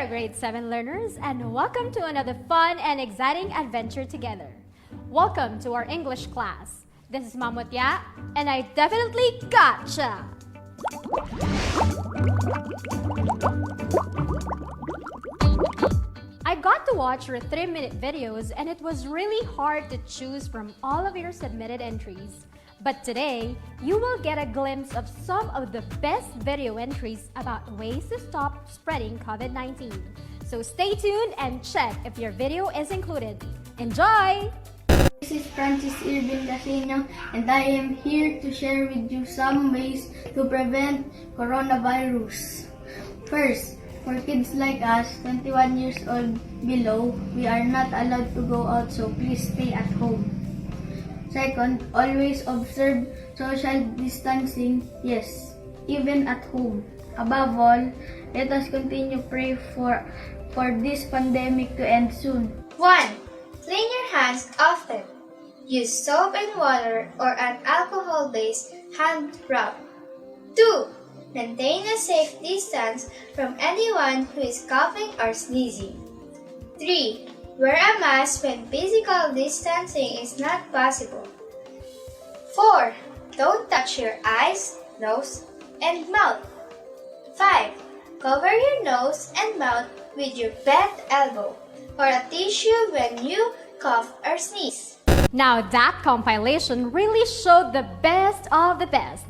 grade 7 learners, and welcome to another fun and exciting adventure together. Welcome to our English class. This is Mamutya, and I definitely gotcha! I got to watch your 3-minute videos, and it was really hard to choose from all of your submitted entries. But today, you will get a glimpse of some of the best video entries about ways to stop spreading COVID-19. So stay tuned and check if your video is included. Enjoy! This is Francis Irvin Casino, and I am here to share with you some ways to prevent coronavirus. First, for kids like us, 21 years old below, we are not allowed to go out, so please stay at home. Second, always observe social distancing, yes, even at home. Above all, let us continue pray for this pandemic to end soon. 1. Clean your hands often. Use soap and water or an alcohol-based hand rub. 2. Maintain a safe distance from anyone who is coughing or sneezing. 3. Wear a mask when physical distancing is not possible. 4. Don't touch your eyes, nose, and mouth. 5. Cover your nose and mouth with your bent elbow or a tissue when you cough or sneeze. Now that compilation really showed the best of the best.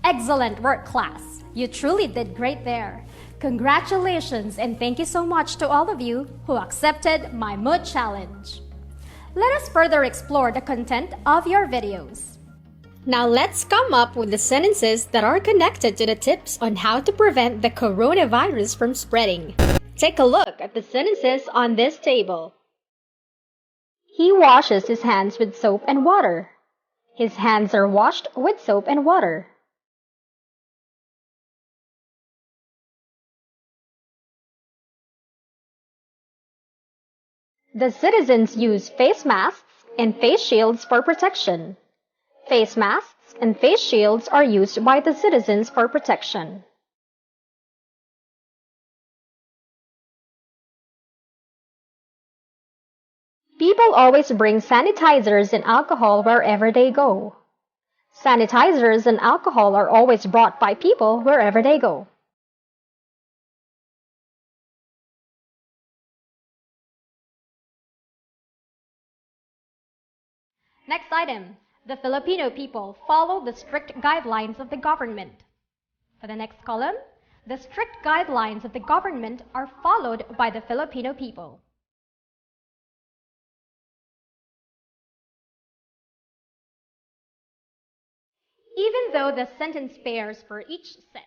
Excellent work, class. You truly did great there. Congratulations, and thank you so much to all of you who accepted my mood challenge. Let us further explore the content of your videos. Now let's come up with the sentences that are connected to the tips on how to prevent the coronavirus from spreading. Take a look at the sentences on this table. He washes his hands with soap and water. His hands are washed with soap and water. The citizens use face masks and face shields for protection. Face masks and face shields are used by the citizens for protection. People always bring sanitizers and alcohol wherever they go. Sanitizers and alcohol are always brought by people wherever they go. Next item, the Filipino people follow the strict guidelines of the government. For the next column, the strict guidelines of the government are followed by the Filipino people. Even though the sentence pairs for each set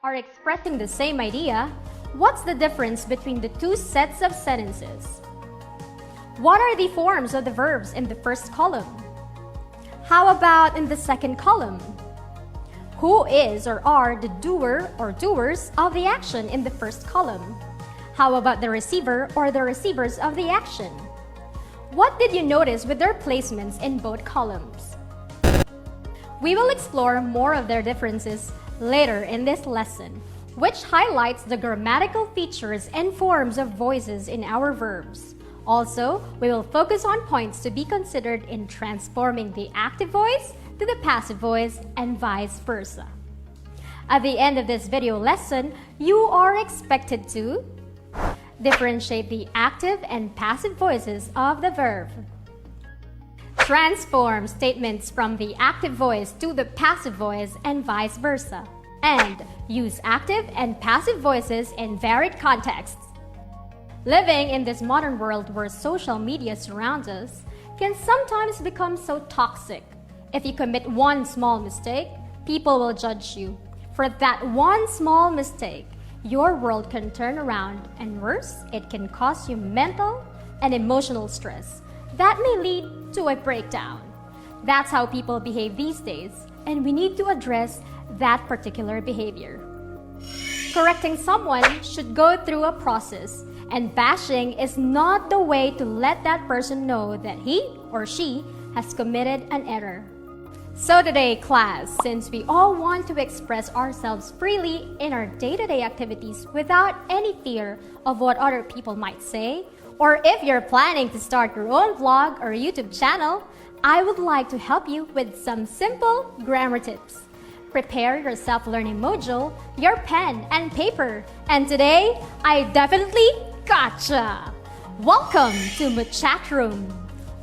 are expressing the same idea, what's the difference between the two sets of sentences? What are the forms of the verbs in the first column? How about in the second column? Who is or are the doer or doers of the action in the first column? How about the receiver or the receivers of the action? What did you notice with their placements in both columns? We will explore more of their differences later in this lesson, which highlights the grammatical features and forms of voices in our verbs. Also, we will focus on points to be considered in transforming the active voice to the passive voice and vice versa. At the end of this video lesson, you are expected to differentiate the active and passive voices of the verb, transform statements from the active voice to the passive voice and vice versa, and use active and passive voices in varied contexts. Living in this modern world where social media surrounds us can sometimes become so toxic. If you commit one small mistake, people will judge you. For that one small mistake, your world can turn around, and worse, it can cause you mental and emotional stress that may lead to a breakdown. That's how people behave these days, and we need to address that particular behavior. Correcting someone should go through a process, and bashing is not the way to let that person know that he or she has committed an error. So today, class, since we all want to express ourselves freely in our day-to-day activities without any fear of what other people might say, or if you're planning to start your own vlog or YouTube channel, I would like to help you with some simple grammar tips. Prepare your self-learning module, your pen and paper, and today, I definitely gotcha! Welcome to my chat room,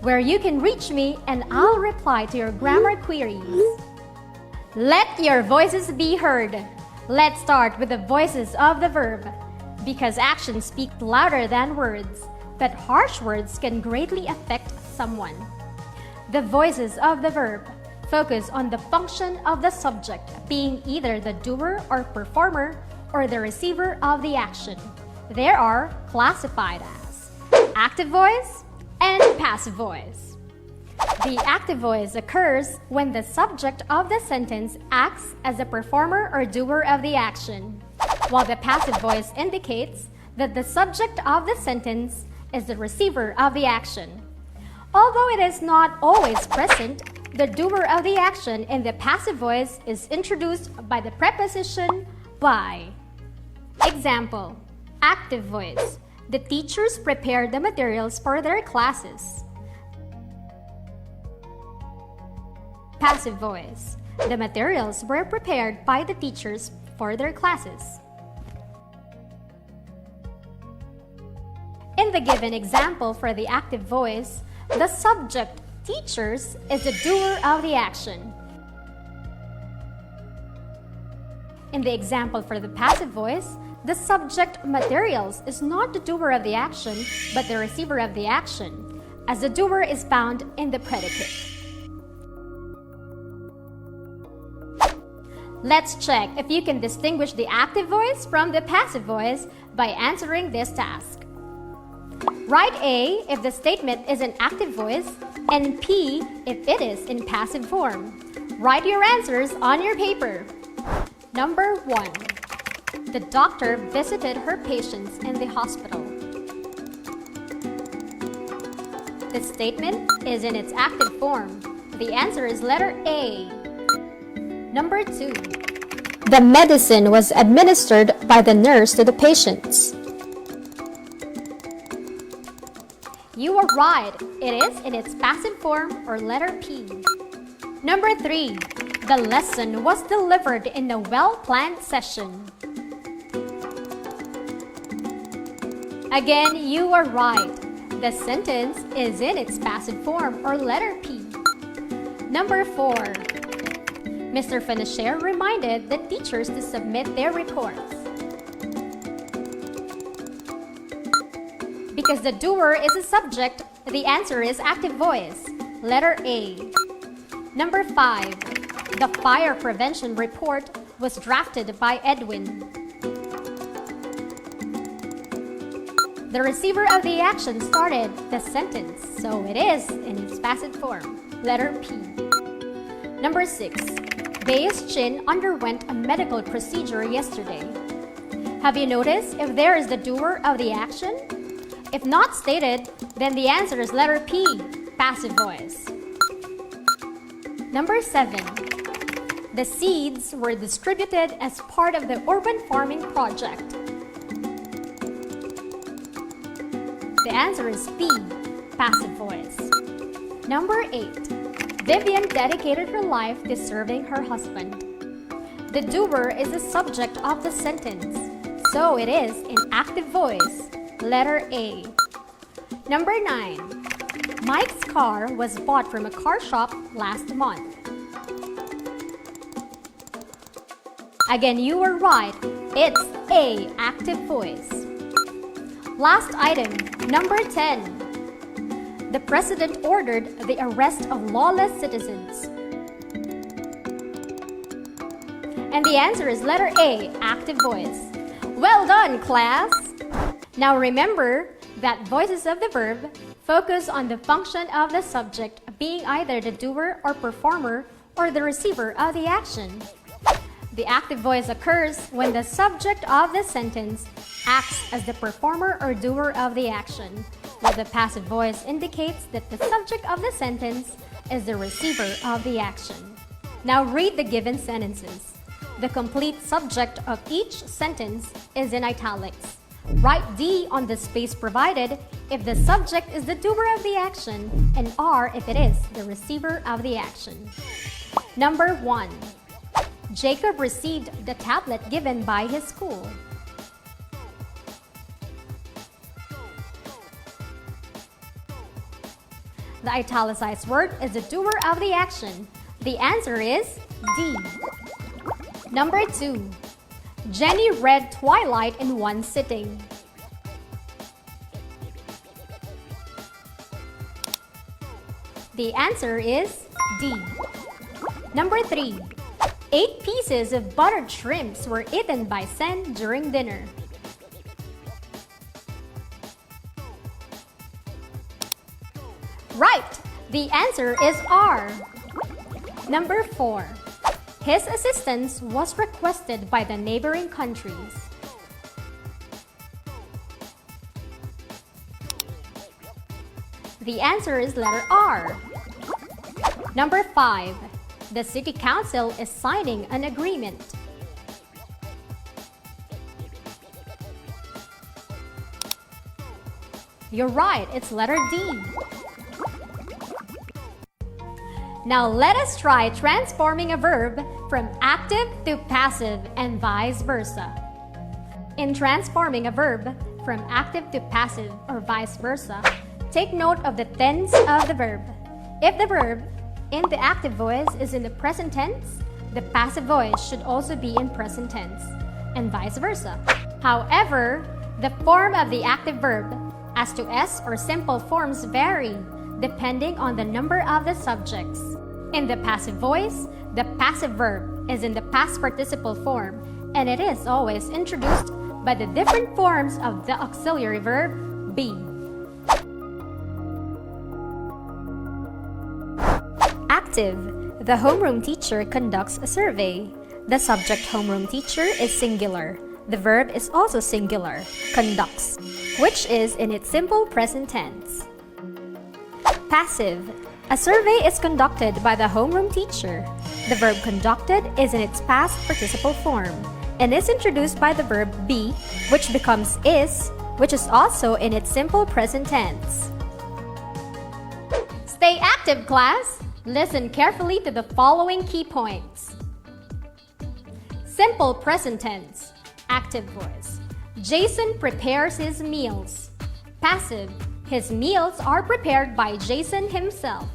where you can reach me and I'll reply to your grammar queries. Let your voices be heard. Let's start with the voices of the verb, because actions speak louder than words, but harsh words can greatly affect someone. The voices of the verb focus on the function of the subject being either the doer or performer or the receiver of the action. They are classified as active voice and passive voice. The active voice occurs when the subject of the sentence acts as the performer or doer of the action, while the passive voice indicates that the subject of the sentence is the receiver of the action. Although it is not always present, the doer of the action in the passive voice is introduced by the preposition by. Example, active voice. The teachers prepared the materials for their classes. Passive voice. The materials were prepared by the teachers for their classes. In the given example for the active voice, the subject, teachers, is the doer of the action. In the example for the passive voice, the subject, materials, is not the doer of the action, but the receiver of the action, as the doer is found in the predicate. Let's check if you can distinguish the active voice from the passive voice by answering this task. Write A if the statement is in active voice and P if it is in passive form. Write your answers on your paper. Number 1. The doctor visited her patients in the hospital. The statement is in its active form. The answer is letter A. Number 2. The medicine was administered by the nurse to the patients. You are right. It is in its passive form or letter P. Number 3. The lesson was delivered in a well-planned session. Again, you are right. The sentence is in its passive form or letter P. Number 4. Mr. Finicher reminded the teachers to submit their reports. Because the doer is a subject, the answer is active voice, letter A. Number 5. The fire prevention report was drafted by Edwin. The receiver of the action started the sentence, so it is in its passive form, letter P. Number 6. Bay's chin underwent a medical procedure yesterday. Have you noticed if there is the doer of the action? If not stated, then the answer is letter P, passive voice. Number 7. The seeds were distributed as part of the urban farming project. The answer is P, passive voice. Number 8. Vivian dedicated her life to serving her husband. The doer is the subject of the sentence, so it is in active voice, letter A. Number 9. Mike's car was bought from a car shop last month. Again, you are right. It's A, active voice. Last item, number 10. The president ordered the arrest of lawless citizens. And the answer is letter A, active voice. Well done, class! Now remember that voices of the verb focus on the function of the subject being either the doer or performer or the receiver of the action. The active voice occurs when the subject of the sentence acts as the performer or doer of the action, while the passive voice indicates that the subject of the sentence is the receiver of the action. Now read the given sentences. The complete subject of each sentence is in italics. Write D on the space provided if the subject is the doer of the action and R if it is the receiver of the action. Number 1. Jacob received the tablet given by his school. The italicized word is the doer of the action. The answer is D. Number 2. Jenny read Twilight in one sitting. The answer is D. Number 3. 8 pieces of buttered shrimps were eaten by Sen during dinner. Right! The answer is R. Number 4. His assistance was requested by the neighboring countries. The answer is letter R. Number 5. The City Council is signing an agreement. You're right, it's letter D. Now let us try transforming a verb from active to passive and vice versa. In transforming a verb from active to passive or vice versa, take note of the tense of the verb. If the verb in the active voice is in the present tense, the passive voice should also be in present tense, and vice versa. However, the form of the active verb as to S or simple forms vary depending on the number of the subjects. In the passive voice, the passive verb is in the past participle form, and it is always introduced by the different forms of the auxiliary verb be. Active. The homeroom teacher conducts a survey. The subject homeroom teacher is singular. The verb is also singular, conducts, which is in its simple present tense. Passive. A survey is conducted by the homeroom teacher. The verb conducted is in its past participle form and is introduced by the verb be, which becomes is, which is also in its simple present tense. Stay active, class! Listen carefully to the following key points. Simple present tense, active voice. Jason prepares his meals. Passive. His meals are prepared by Jason himself.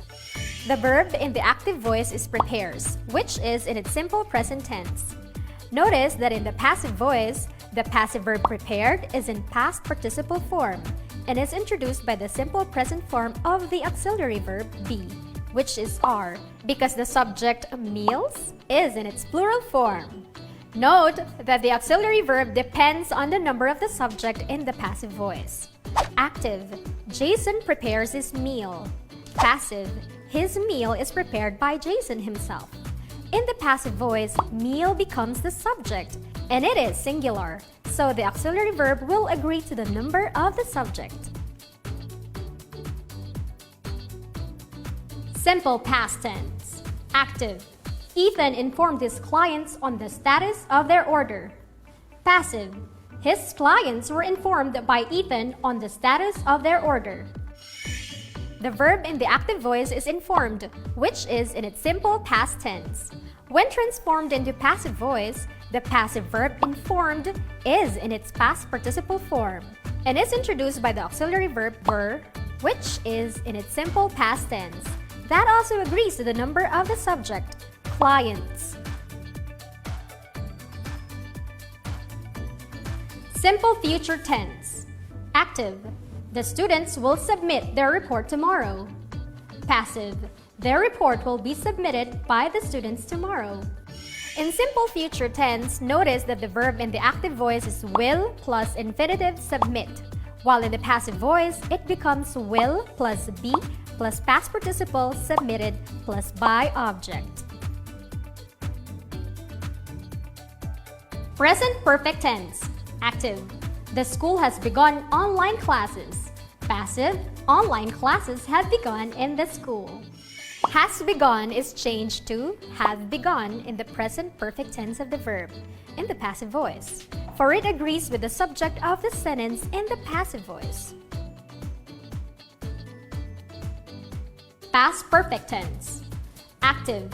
The verb in the active voice is prepares, which is in its simple present tense. Notice that in the passive voice, the passive verb prepared is in past participle form and is introduced by the simple present form of the auxiliary verb be, which is are, because the subject meals is in its plural form. Note that the auxiliary verb depends on the number of the subject in the passive voice. Active. Jason prepares his meal. Passive. His meal is prepared by Jason himself. In the passive voice, meal becomes the subject, and it is singular, so the auxiliary verb will agree to the number of the subject. Simple past tense. Active. Ethan informed his clients on the status of their order. Passive. His clients were informed by Ethan on the status of their order. The verb in the active voice is informed, which is in its simple past tense. When transformed into passive voice, the passive verb informed is in its past participle form and is introduced by the auxiliary verb were, which is in its simple past tense. That also agrees to the number of the subject, clients. Simple future tense. Active. The students will submit their report tomorrow. Passive. Their report will be submitted by the students tomorrow. In simple future tense, notice that the verb in the active voice is will plus infinitive submit, while in the passive voice, it becomes will plus be plus past participle submitted plus by object. Present perfect tense. Active. The school has begun online classes. Passive. Online classes have begun in the school. Has begun is changed to have begun in the present perfect tense of the verb in the passive voice, for it agrees with the subject of the sentence in the passive voice. Past perfect tense. Active.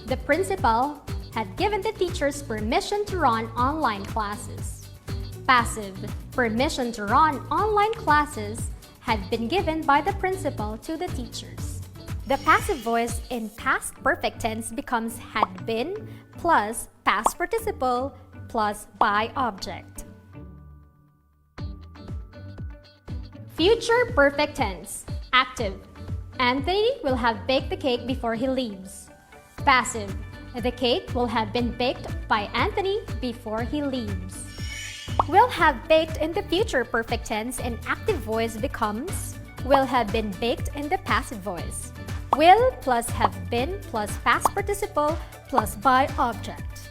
The principal had given the teachers permission to run online classes. Passive. Permission to run online classes had been given by the principal to the teachers. The passive voice in past perfect tense becomes had been plus past participle plus by object. Future perfect tense. Active. Anthony will have baked the cake before he leaves. Passive. The cake will have been baked by Anthony before he leaves. Will have baked in the future perfect tense in active voice becomes will have been baked in the passive voice. Will plus have been plus past participle plus by object.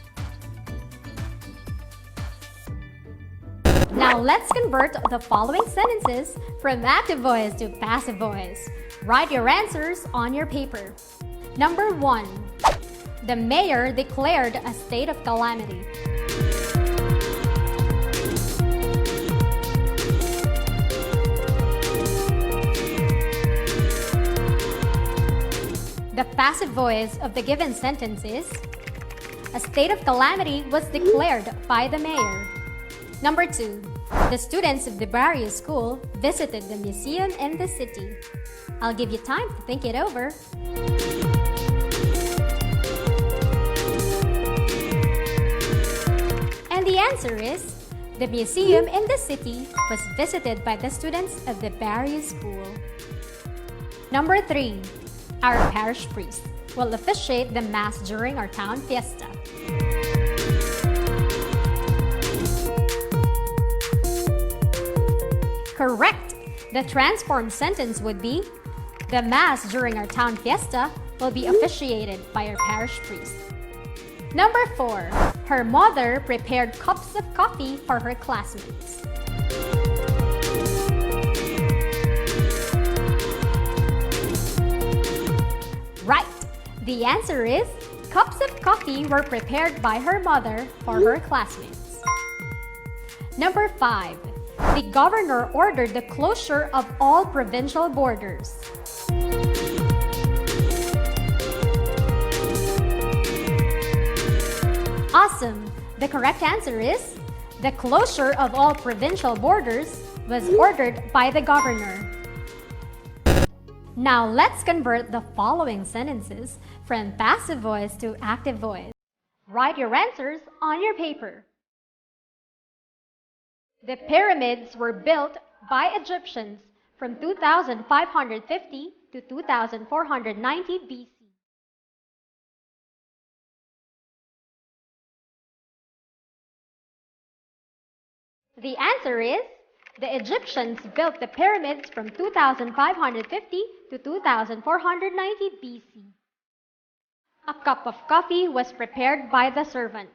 Now let's convert the following sentences from active voice to passive voice. Write your answers on your paper. Number 1. The mayor declared a state of calamity. The passive voice of the given sentence is a state of calamity was declared by the mayor. Number 2. The students of the barrio school visited the museum in the city. I'll give you time to think it over. And the answer is the museum in the city was visited by the students of the barrio school. Number 3. Our parish priest will officiate the Mass during our town fiesta. Correct! The transformed sentence would be, the Mass during our town fiesta will be officiated by our parish priest. Number 4. Her mother prepared cups of coffee for her classmates. Right! The answer is, cups of coffee were prepared by her mother for her classmates. Number 5. The governor ordered the closure of all provincial borders. Awesome! The correct answer is, the closure of all provincial borders was ordered by the governor. Now let's convert the following sentences from passive voice to active voice. Write your answers on your paper. The pyramids were built by Egyptians from 2550 to 2490 BC. The answer is, the Egyptians built the pyramids from 2550 to 2490 BC. A cup of coffee was prepared by the servant.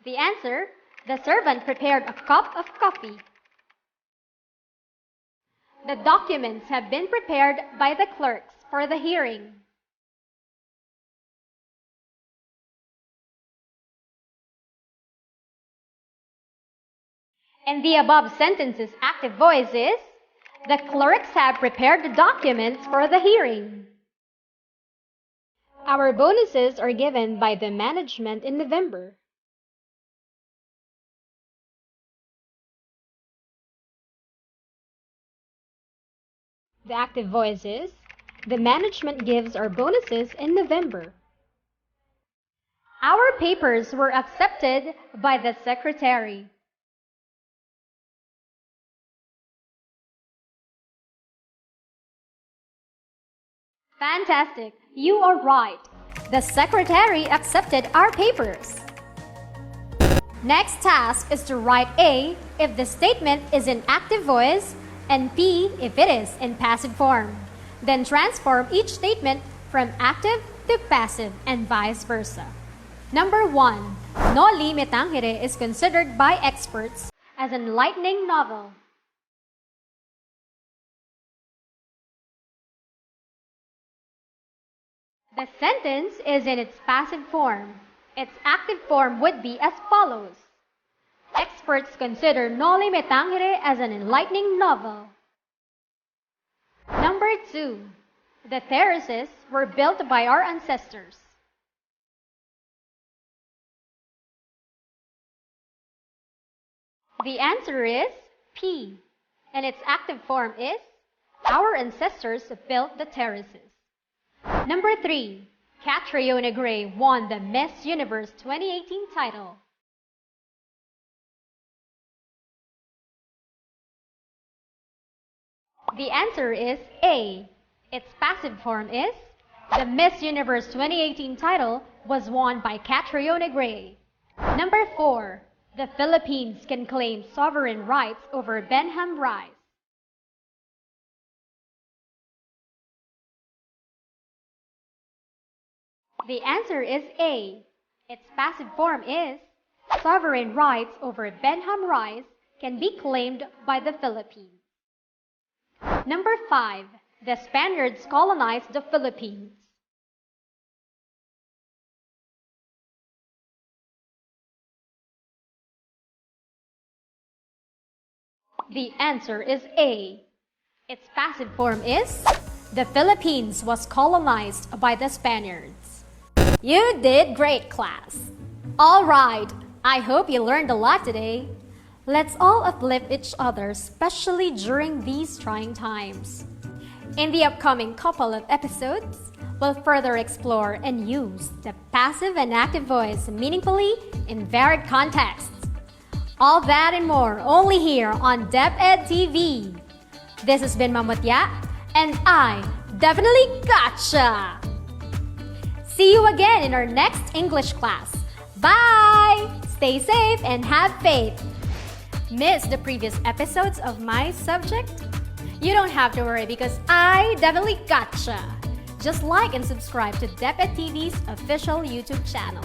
The answer, the servant prepared a cup of coffee. The documents have been prepared by the clerks for the hearing. In the above sentences, active voice is, the clerks have prepared the documents for the hearing. Our bonuses are given by the management in November. The active voice is, the management gives our bonuses in November. Our papers were accepted by the secretary. Fantastic! You are right. The secretary accepted our papers. Next task is to write A if the statement is in active voice and P if it is in passive form. Then transform each statement from active to passive and vice versa. Number 1. Noli me tangere is considered by experts as an enlightening novel? The sentence is in its passive form. Its active form would be as follows. Experts consider Noli Me Tangere as an enlightening novel. Number 2. The terraces were built by our ancestors. The answer is P, and its active form is our ancestors built the terraces. Number 3. Catriona Gray won the Miss Universe 2018 title. The answer is A. Its passive form is the Miss Universe 2018 title was won by Catriona Gray. Number 4. The Philippines can claim sovereign rights over Benham rice. The answer is A. Its passive form is sovereign rights over Benham rice can be claimed by the Philippines. Number 5. The Spaniards colonized the Philippines. The answer is A. Its passive form is the Philippines was colonized by the Spaniards. You did great, class. All right, I hope you learned a lot today. Let's all uplift each other, especially during these trying times. In the upcoming couple of episodes, we'll further explore and use the passive and active voice meaningfully in varied contexts. All that and more only here on DepEd TV. This has been Mamutya, and I definitely gotcha! See you again in our next English class. Bye! Stay safe and have faith. Miss the previous episodes of my subject? You don't have to worry because I definitely gotcha! Just like and subscribe to DepEd TV's official YouTube channel.